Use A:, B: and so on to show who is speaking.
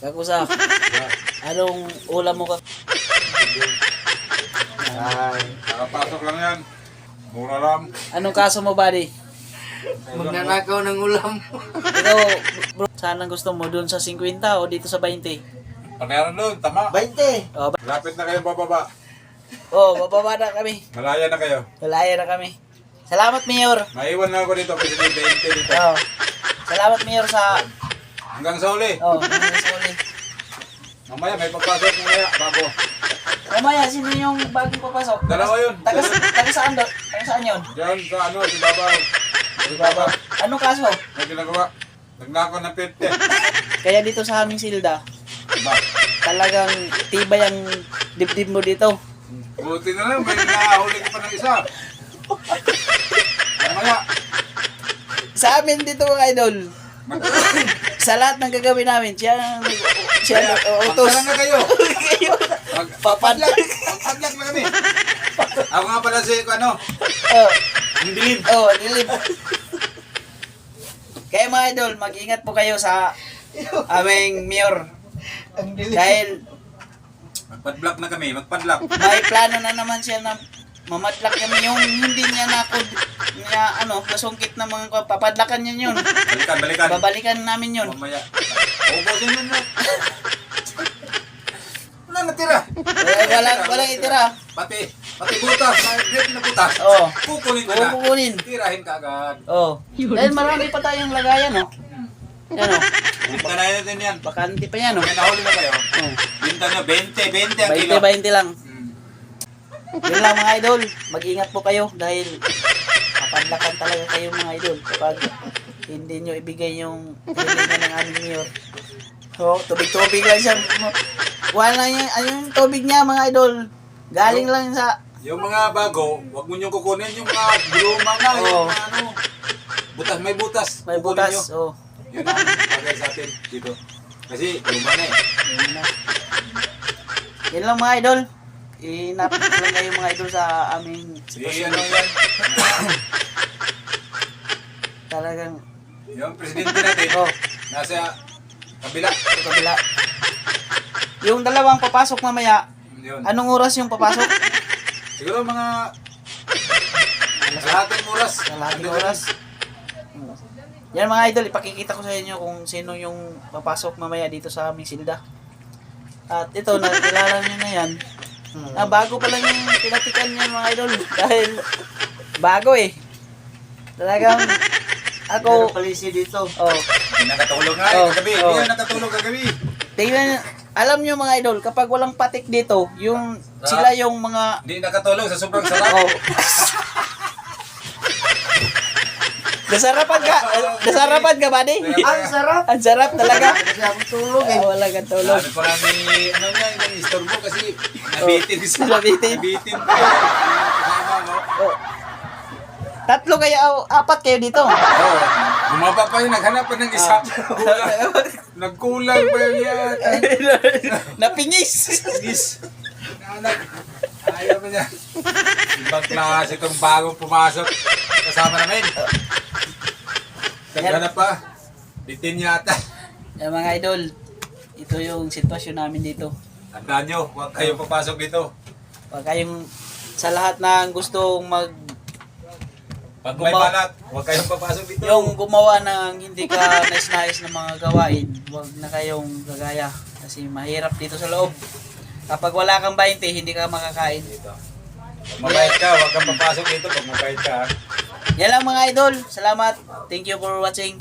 A: Kakusa, anong ulam mo ka?
B: Ay,
C: Nakapasok lang yan. Mura lang.
A: Anong kaso mo, buddy?
B: magnanakaw ng ulam.
A: Ikaw, bro, saan ang gusto mo? Doon sa 50 o dito sa 20?
C: Panayaran doon, tama.
B: 20.
A: Oh,
C: Lapit na kayo bababa.
A: bababa na kami.
C: Malaya na kayo.
A: Malaya na kami. Salamat, Mayor.
C: Maiwan na ako dito kasi may 20 dito.
A: Oh, salamat, Mayor, sa...
C: Hanggang sa uli.
A: Sorry.
C: Mamaya may pagpasok mamaya bago.
A: Mamaya, sino yung bagong papasok?
C: Dalawa yun.
A: Taga saan doon? Taga saan yun?
C: Diyan sa ano, si Babaw.
A: Di ba ba? Anong kaso?
C: May ginagawa. Nagnakaw ng 50.
A: Kaya dito sa aming silda,
C: Diba?
A: talagang tibay ang dibdib mo dito.
C: Buti na lang, may nahuli ko pa ng isa. Mamaya.
A: Sa amin dito mga idol, sa lahat ng gagawin namin, siya utos.
C: Magsalang na kayo.
A: Kayo.
C: Magpadlak. Magpadlak na kami. Ako nga pala si, ano,
A: Oh,
C: ang dilim.
A: dilim. Kaya mga idol, mag-ingat po kayo sa aming mayor.
B: Ang dilim.
A: Dahil
C: Magpadlak na kami, magpadlak.
A: may plano na naman siya na mamadlak kami yung hindi niya nasungkit na mga papadlakan niya yun.
C: Balikan.
A: Babalikan namin yun.
C: Mamaya. Ubusin yun na. Wala natira.
A: Walang itira.
C: Pati butas, may na butas.
A: Oo.
C: Kukunin ko na.
A: Kukunin.
C: Tirahin ka agad.
A: Oh. Dahil marami pa tayong lagayan, no? Yan, oh.
C: Binta na natin yan.
A: Bakante pa yan, no?
C: Kaya nahuli na kayo.
A: Oh.
C: Binta nyo, 20 ang kilo.
A: 20 lang.
C: Hmm.
A: Yun lang mga idol. Mag-ingat po kayo dahil papadlakan talaga kayo mga idol kapag hindi nyo ibigay yung hilingan ng aming mayor. So, tubig-tubig lang siya. Wala lang yung tubig niya mga idol. Galing lang sa...
C: Yung mga bago, wag mo nyo kukunin yung mga luma na.
A: Oo.
C: Yung mga ano. Butas, may butas.
A: May
C: Kukunin
A: butas.
C: nyo.
A: Oh.
C: Yun ang bagay sa atin dito. Kasi luma na eh.
A: Yun na. Yan lang mga idol. Inapit lang kayo mga idol sa aming
C: Sige, ano yan.
A: talagang
C: Yung presidente natin, nasa kabila.
A: sa kabila. Yung dalawang papasok mamaya,
C: Yun.
A: anong oras yung papasok?
C: Siguro mga kalahating oras.
A: Kalahating oras. Yan mga idol, ipakikita ko sa inyo kung sino yung papasok mamaya dito sa aming silda. At ito, nakilala nyo na yan. Bago pa lang yung pinatikan niya mga idol. Dahil bago eh. Talagang ako...
B: Meron pala siya dito.
A: Oh,
C: Hindi nakatulog nga
A: Oh,
C: kagabi.
A: oh.
C: Hindi nakatulog kagabi.
A: tingnan, alam nyo mga idol, kapag walang patik dito, yung sila yung mga...
C: Hindi nakatulog sa sobrang sarap.
A: Oh. Nasarapan ka, buddy?
B: Ang sarap.
A: Ang sarap talaga.
B: Kasi ako tulog eh.
A: Wala kang tulog.
C: Sabi ko lang ni, ano niya, yung istorbo kasi nabitin siya.
A: Nabitin.
C: Nabitin ko. Kasama, no?
A: Oh. Tatlo kayo, apat kayo dito.
C: Oo. Bumaba pa yun, naghanap pa ng isa. Nagkulang pa yun yan.
A: Napingis.
C: Yes. Anak. Ayaw pa niya. Ibang klase itong bagong pumasok. Kasama namin. Naghanap pa. Bitin yata.
A: Yan mga idol, ito yung sitwasyon namin dito.
C: Tandaan nyo, huwag kayong papasok dito.
A: Huwag kayong sa lahat ng gustong
C: Pag may balat, huwag kayong papasok dito.
A: yung gumawa ng hindi ka nais-nais na mga gawain, huwag na kayong gagaya kasi mahirap dito sa loob. Kapag wala kang 20, hindi ka makakain.
C: Dito. Pag mabait ka, huwag kang papasok dito pag mabait ka.
A: Yan lang mga idol. Salamat. Thank you for watching.